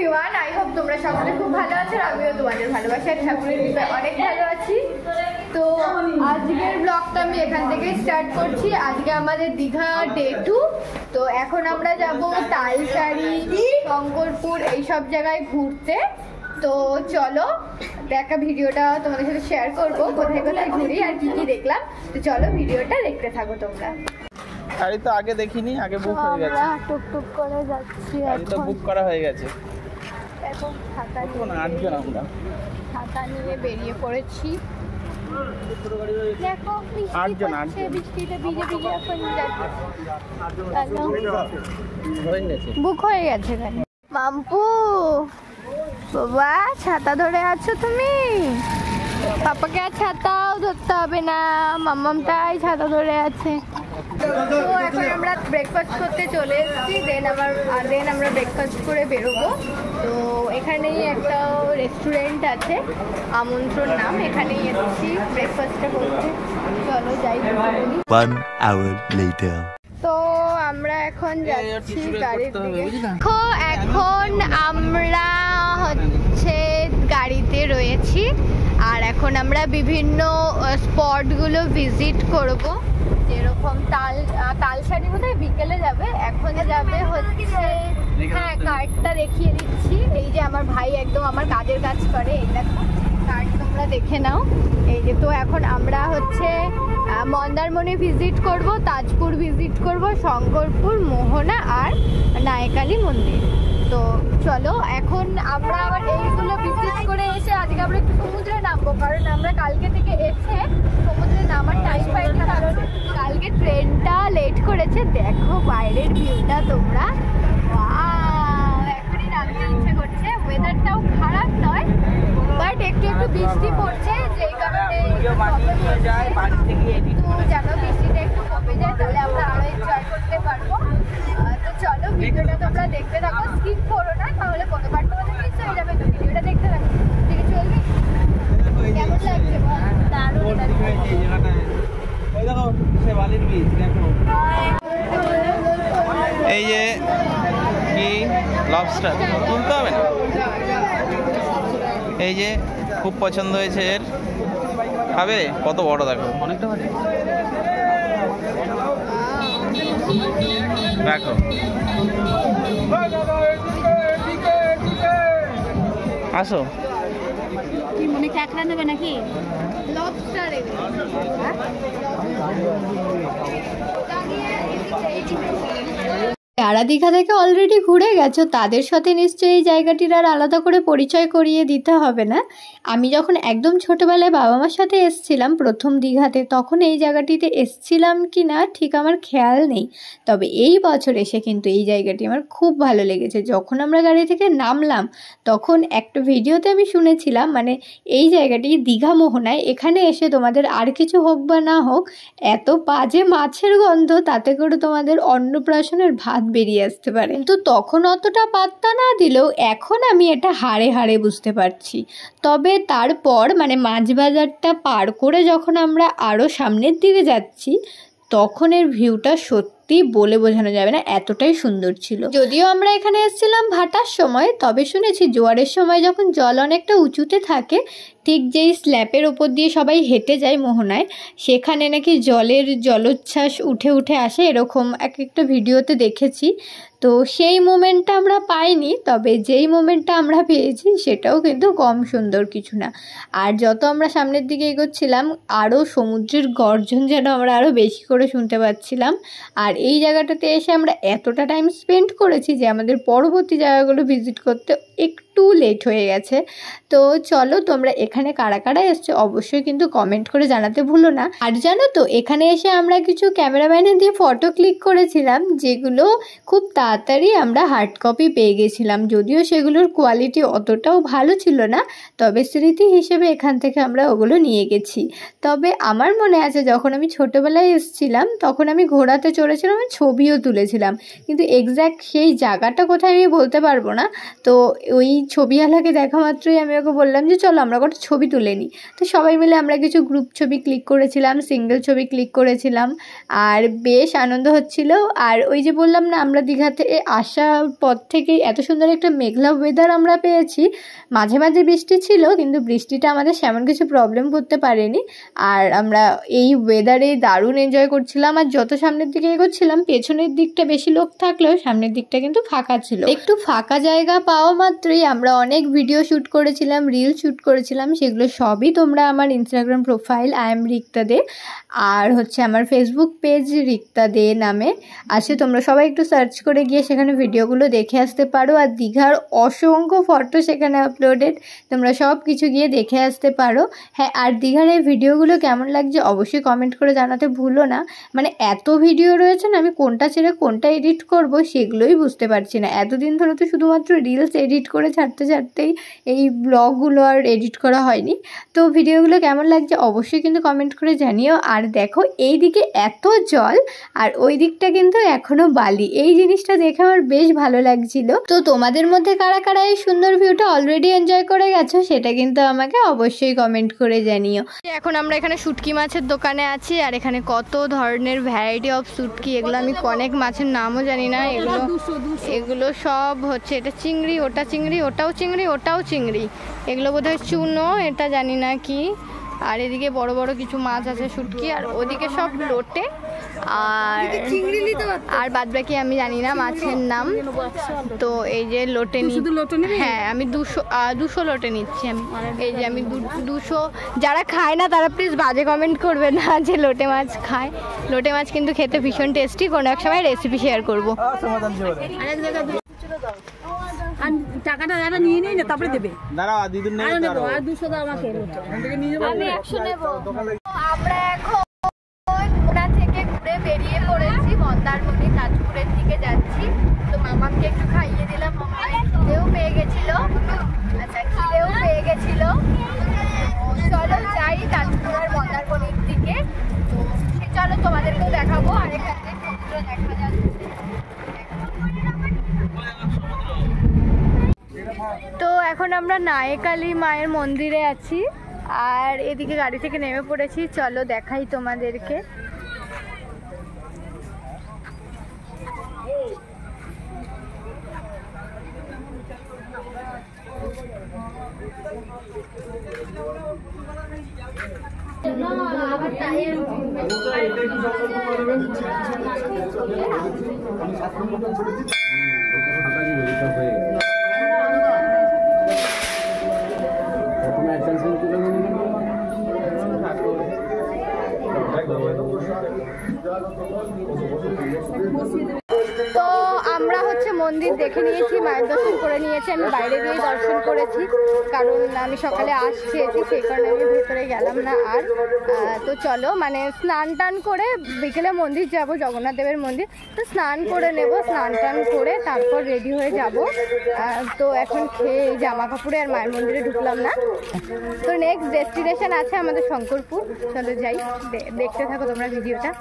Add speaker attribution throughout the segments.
Speaker 1: Everyone, I hope তোমরা সকলে খুব ভালো আছো। আমিও তোমাদের ভালোবাসার ঠাকুরের কৃপায় অনেক ভালো আছি। তো আজকের ব্লগটা আমি এখান থেকে স্টার্ট করছি। আজকে আমাদের দীঘা ডে 2। তো এখন আমরা যাব তালসারি, শঙ্করপুর এইসব জায়গায় ঘুরতে। তো চলো দেখা ভিডিওটা তোমাদের সাথে শেয়ার করবো, কোথায় কোথায় ঘুরি আর কি কি দেখলাম। তো চলো ভিডিওটা দেখতে থাকো তোমরা।
Speaker 2: গাড়ি তো আগে দেখিনি, আগে বুক হয়ে গেছে।
Speaker 1: আমরা টুকটুক করে যাচ্ছি,
Speaker 2: গাড়ি তো বুক করা হয়ে গেছে।
Speaker 1: এখন ছাতা
Speaker 2: নিয়ে আমরা
Speaker 1: ছাতা নিয়ে বেরিয়ে পড়েছি। দেখো বৃষ্টিতে ভিজে ভিজে এখন যাচ্ছি। বুক হয়ে গেছে গাড়ি। মাম্পু বাবা ছাতা ধরে আছো তুমি? পাপাকে আর ছাতাও ধরতে হবে না, মাম্মামটাই ছাতা ধরে আছে। তো এখন আমরা ব্রেকফাস্ট করতে চলে এসেছি। দেন আমরা ব্রেকফাস্ট করে বেরোবো। তো এখানেই একটা রেস্টুরেন্ট আছে, আমন্ত্রণ নাম, এখানেই এসেছি ব্রেকফাস্টটা করতে। চলো যাই।
Speaker 3: 1 hour later.
Speaker 1: তো আমরা এখন যাচ্ছি গাড়ির দিকে। এখন আমরা হচ্ছে গাড়িতে রয়েছি আর এখন আমরা বিভিন্ন স্পটগুলো ভিজিট করব। যেরকম তালসারি বোধহয় বিকেলে যাবে, এখন যাবে হচ্ছে, হ্যাঁ কার্ডটা দেখিয়ে দিচ্ছি। এই যে আমার ভাই একদম আমার কাজের কাজ করে, এই দেখো কার্ড তোমরা দেখে নাও। এই যে তো এখন আমরা হচ্ছে মন্দারমণি ভিজিট করব, তাজপুর ভিজিট করব, শঙ্করপুর, মোহনা আর নায়কালী মন্দির। তো চলো এখন আমরা আবার এইগুলো ভিজিট করে এসে আজকে আমরা একটু সমুদ্রে নামবো, কারণ আমরা কালকে থেকে এসে সমুদ্রে নামার টাইম পাইনি, কারণ কালকে ট্রেনটা লেট করেছে। দেখো বাইরের ভিউটা তোমরা, এখনই নামতে ইচ্ছে করছে। ওয়েদারটাও খারাপ নয়, বাট একটু একটু বৃষ্টি পড়ছে, যেই কারণে যেন বৃষ্টিটা একটু কমে যায়, তাহলে আমরা আরো এনজয় করতে পারবো। তো চলো ভিডিওটা তোমরা দেখতে থাকো, স্কিপ করো না, তাহলে কোনো পার্ট তোমাদের মিস হয়ে যাবে। তো ভিডিওটা দেখতে থাকো, ঠিক আছে? চলবে? কেমন লাগছে বল? দারুণ
Speaker 2: এই যে কি লবস্টার তুলতে হবে না, এই যে খুব পছন্দ হয়েছে এর। খাবে? কত বড় দেখো, অনেকটা ভালো। দেখো আসো।
Speaker 1: কি মনে কাঁকড়া নেবে নাকি? লবস্টার যারা দীঘা থেকে অলরেডি ঘুরে গেছো তাদের সাথে নিশ্চয়ই এই জায়গাটির আর আলাদা করে পরিচয় করিয়ে দিতে হবে না। আমি যখন একদম ছোটোবেলায় বাবা মার সাথে এসছিলাম প্রথম দীঘাতে, তখন এই জায়গাটিতে এসছিলাম কি না ঠিক আমার খেয়াল নেই, তবে এই বছর এসে কিন্তু এই জায়গাটি আমার খুব ভালো লেগেছে। যখন আমরা গাড়ি থেকে নামলাম তখন একটা ভিডিওতে আমি শুনেছিলাম, মানে এই জায়গাটি দীঘা মোহনায়, এখানে এসে তোমাদের আর কিছু হোক বা না হোক, এত বাজে মাছের গন্ধ, তাতে করে তোমাদের অন্নপ্রাশনের ভাত বেরিয়ে আসতে পারে। কিন্তু তখন অতটা পাত্তা না দিলেও এখন আমি এটা হাড়ে হাড়ে বুঝতে পারছি। তবে তারপর মানে মাছ বাজারটা পার করে যখন আমরা আরও সামনের দিকে যাচ্ছি, তখন এর ভিউটা সত্যি বলে বোঝানো যাবে না, এতটাই সুন্দর ছিল। যদিও আমরা এখানে এসেছিলাম ভাটার সময়, তবে শুনেছি জোয়ারের সময় যখন জল অনেকটা উঁচুতে থাকে, ঠিক যেই স্ল্যাপের ওপর দিয়ে সবাই হেঁটে যায় মোহনায়, সেখানে নাকি জলের জলোচ্ছ্বাস উঠে উঠে আসে, এরকম একটা ভিডিওতে দেখেছি। তো সেই মোমেন্টটা আমরা পাইনি, তবে যেই মোমেন্টটা আমরা পেয়েছি সেটাও কিন্তু কম সুন্দর কিছু না। আর যত আমরা সামনের দিকে এগোচ্ছিলাম, আরও সমুদ্রের গর্জন যেন আমরা আরও বেশি করে শুনতে পাচ্ছিলাম। আর এই জায়গাটাতে এসে আমরা এতটা টাইম স্পেন্ড করেছি যে আমাদের পরবর্তী জায়গাগুলো ভিজিট করতে একটু লেট হয়ে গেছে। তো চলো তোমরা এখানে কারা কারা এসছো অবশ্যই কিন্তু কমেন্ট করে জানাতে ভুলো না। আর জানো তো এখানে এসে আমরা কিছু ক্যামেরাম্যানে দিয়ে ফটো ক্লিক করেছিলাম, যেগুলো খুব তাড়াতাড়ি আমরা হার্ড কপি পেয়ে গেছিলাম, যদিও সেগুলোর কোয়ালিটি অতটাও ভালো ছিল না, তবে স্মৃতি হিসেবে এখান থেকে আমরা ওগুলো নিয়ে গেছি। তবে আমার মনে আছে যখন আমি ছোটোবেলায় এসেছিলাম তখন আমি ঘোড়াতে চড়েছিলাম, আমি ছবিও তুলেছিলাম, কিন্তু এক্স্যাক্ট সেই জায়গাটা কোথায় আমি বলতে পারবো না। তো ওই ছবিওয়ালাকে দেখা মাত্রই আমি ওকে বললাম যে চলো আমরা কটা ছবি তুলে নিই। তো সবাই মিলে আমরা কিছু গ্রুপ ছবি ক্লিক করেছিলাম, সিঙ্গেল ছবি ক্লিক করেছিলাম, আর বেশ আনন্দ হচ্ছিল। আর ওই যে বললাম না, আমরা দীঘাতে আসার পর থেকেই এত সুন্দর একটা মেঘলা ওয়েদার আমরা পেয়েছি। মাঝে মাঝে বৃষ্টি ছিল, কিন্তু বৃষ্টিটা আমাদের সেমন কিছু প্রবলেম করতে পারেনি। আর আমরা এই ওয়েদারে দারুণ এনজয় করছিলাম। আর যত সামনের দিকে এগোচ্ছিলাম, পেছনের দিকটা বেশি লোক থাকলেও সামনের দিকটা কিন্তু ফাঁকা ছিল। একটু ফাঁকা জায়গা পাওয়া মাত্রই আমরা অনেক ভিডিও শ্যুট করেছিলাম, রিল শ্যুট করেছিলাম। সেগুলো সবই তোমরা আমার ইনস্টাগ্রাম প্রোফাইল রিক্তা দে আর হচ্ছে আমার ফেসবুক পেজ রিক্তা দে নামে আছে, তোমরা সবাই একটু সার্চ করে গিয়ে সেখানে ভিডিওগুলো দেখে আসতে পারো। আর দীঘার অসংখ্য ফটো সেখানে আপলোডেড, তোমরা সব কিছু গিয়ে দেখে আসতে পারো। হ্যাঁ, আর দীঘার এই ভিডিওগুলো কেমন লাগছে অবশ্যই কমেন্ট করে জানাতে ভুলো না। মানে এত ভিডিও রয়েছে না, আমি কোনটা ছেড়ে কোনটা এডিট করব সেগুলোই বুঝতে পারছি না। এতদিন ধরে তো শুধুমাত্র রিলস এডিট করে ছাড়তেই এই ব্লগগুলো আর এডিট করা হয়নি। তো ভিডিওগুলো কেমন লাগছে অবশ্যই কিন্তু কমেন্ট করে জানিও। আর দেখো এই দিকে এত জল আর ওই দিকটা কিন্তু এখনো বালি, এই জিনিসটা দেখে আমার বেশ ভালো লাগছিল। তো তোমাদের মধ্যে কারা কারা এই সুন্দর ভিউটা অলরেডি এনজয় করে গেছো সেটা কিন্তু আমাকে অবশ্যই কমেন্ট করে জানিও। এখন আমরা এখানে শুটকি মাছের দোকানে আছি, আর এখানে কত ধরনের ভ্যারাইটি অফ শুটকি, এগুলো আমি অনেক মাছের নামও জানি না। এগুলো সব হচ্ছে, এটা চিংড়ি, ওটা চিংড়ি, ওটাও চিংড়ি, ওটাও চিংড়ি, এগুলো বোধহয় চুনো, এটা জানি না কি। আর এদিকে বড় বড় কিছু মাছ আছে শুটকি, আর ওদিকে সব লোটে আর বাদ বাকি আমি জানি না মাছের নাম। তো এই যে লোটে, হ্যাঁ আমি 200 লোটে নিচ্ছি আমি। এই যে আমি 200, যারা খায় না তারা প্লিজ বাজে কমেন্ট করবে না যে লোটে মাছ খায়। লোটে মাছ কিন্তু খেতে ভীষণ টেস্টি, কোনো এক সময় রেসিপি শেয়ার করবো।
Speaker 4: টাকাটা যারা নিয়ে নেই না তারপরে দেবে।
Speaker 2: দাঁড়াও দিদুন নেই,
Speaker 4: আর 200 দাও আমাকে।
Speaker 1: আমি 100 নেব। আমরা এখন মোনা থেকে ঘুরে বেরিয়ে পড়েছি, মন্দারমণি তাজপুরের দিকে যাচ্ছি। তো মামাকে একটু খাইয়ে দিলাম, মামা খিদেও পেয়ে গেছিল। আচ্ছা, খিদেও পেয়ে গেছিল। চলো যাই তাজপুর আর মন্দারমণির দিকে। তো সে চলো তোমাদেরকেও দেখাবো। আর এখান থেকে সমুদ্র দেখা যাচ্ছে। তো এখন আমরা নায়েকালী মায়ের মন্দিরে আছি, আর এদিকে গাড়ি থেকে নেমে পড়েছি। চলো দেখাই তোমাদেরকে। তো আমরা হচ্ছে মন্দির দেখে নিয়েছি, মায়ের দর্শন করে নিয়েছি। আমি বাইরে দিয়ে দর্শন করেছি, কারণ আমি সকালে খেয়েছি, সেই কারণে আমি ভেতরে গেলাম না। আর তো চলো মানে স্নান টান করে বিকেলে মন্দির যাব, জগন্নাথ দেবের মন্দির। তো স্নান করে নেব, স্নান টান করে তারপর রেডি হয়ে যাব। তো এখন খেয়ে জামা কাপড়ে আর মায়ের মন্দিরে ঢুকলাম না। তো নেক্সট ডেস্টিনেশন আছে আমাদের শঙ্করপুর। চলো যাই, দেখতে থাকো তোমরা ভিডিওটা।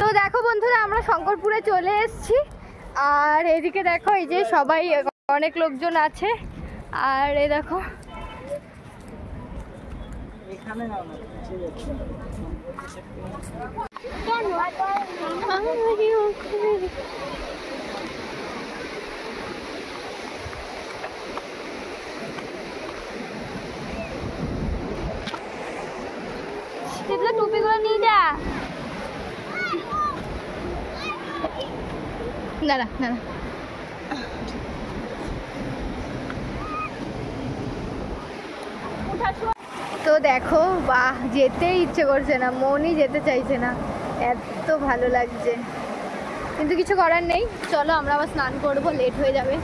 Speaker 1: তো দেখো বন্ধুরা, আমরা শঙ্করপুরে চলে এসেছি। আর এদিকে দেখো, এই যে সবাই, অনেক লোকজন আছে। আর এই দেখো টুপিগুলো নিয়ে যা। না না না না, তো দেখো বাহ, যেতেই ইচ্ছে করছে না, মনই যেতে চাইছে না, এত ভালো লাগছে। কিন্তু কিছু করার নেই, চলো আমরা আবার স্নান করবো, লেট হয়ে যাবে।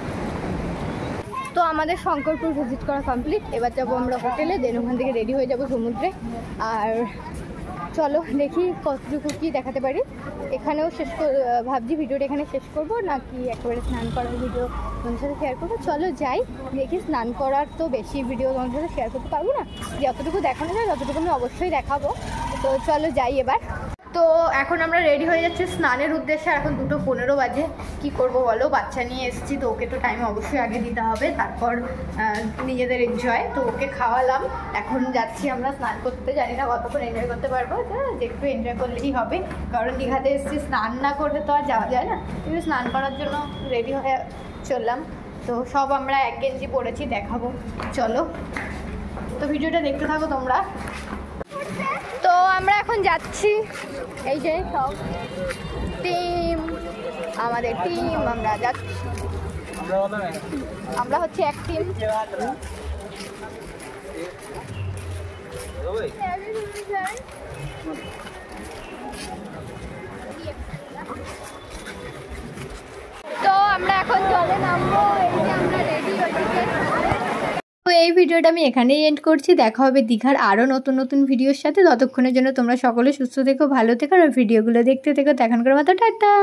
Speaker 1: তো আমাদের শঙ্করপুর ভিজিট করা কমপ্লিট। এবার যাবো আমরা হোটেলে, দেন ওখান থেকে রেডি হয়ে যাবো সমুদ্রে। আর চলো দেখি কতটুকু কি দেখাতে পারি। এখানেও ভাবছি ভিডিওটা এখানে শেষ করবো, নাকি একেবারে স্নান করার ভিডিও তোমাদের সাথে শেয়ার করবো। চলো যাই, দেখি। স্নান করার তো বেশি ভিডিও তোমাদের সাথে শেয়ার করতে পারবো না, যতটুকু দেখানো যায় ততটুকু আমি অবশ্যই দেখাবো। তো চলো যাই এবার। তো এখন আমরা রেডি হয়ে যাচ্ছি স্নানের উদ্দেশ্যে। এখন 2:15 বাজে। কি করব বলো, বাচ্চা নিয়ে এসেছি তো ওকে তো টাইম অবশ্যই আগে দিতে হবে, তারপর নিজেদের এনজয়। তো ওকে খাওয়ালাম, এখন যাচ্ছি আমরা স্নান করতে। জানি না কতক্ষণ এনজয় করতে পারবো, যে একটু এনজয় করলেই হবে, কারণ দীঘাতে এসেছি, স্নান না করলে তো আর যাওয়া যায় না। কিন্তু স্নান করার জন্য রেডি হয়ে চললাম। তো সব আমরা এক গেঞ্জি পরেছি, দেখাবো, চলো। তো ভিডিওটা দেখতে থাকো তোমরা। তো আমরা এখন যাচ্ছি, এই যে সব টিম, আমাদের টিম, আমরা যাচ্ছি, আমরা হচ্ছে এক টিম। তো আমরা এখন জলে নামবো, এই যে আমরা রেডি হয়েছি। তো এই ভিডিওটা আমি এখানেই এন্ড করছি। দেখা হবে দীঘার আরও নতুন নতুন ভিডিওর সাথে। ততক্ষণের জন্য তোমরা সকলে সুস্থ থেকো, ভালো থেকো, আর ভিডিওগুলো দেখতে থেকো। এখন করে মতো টাটা।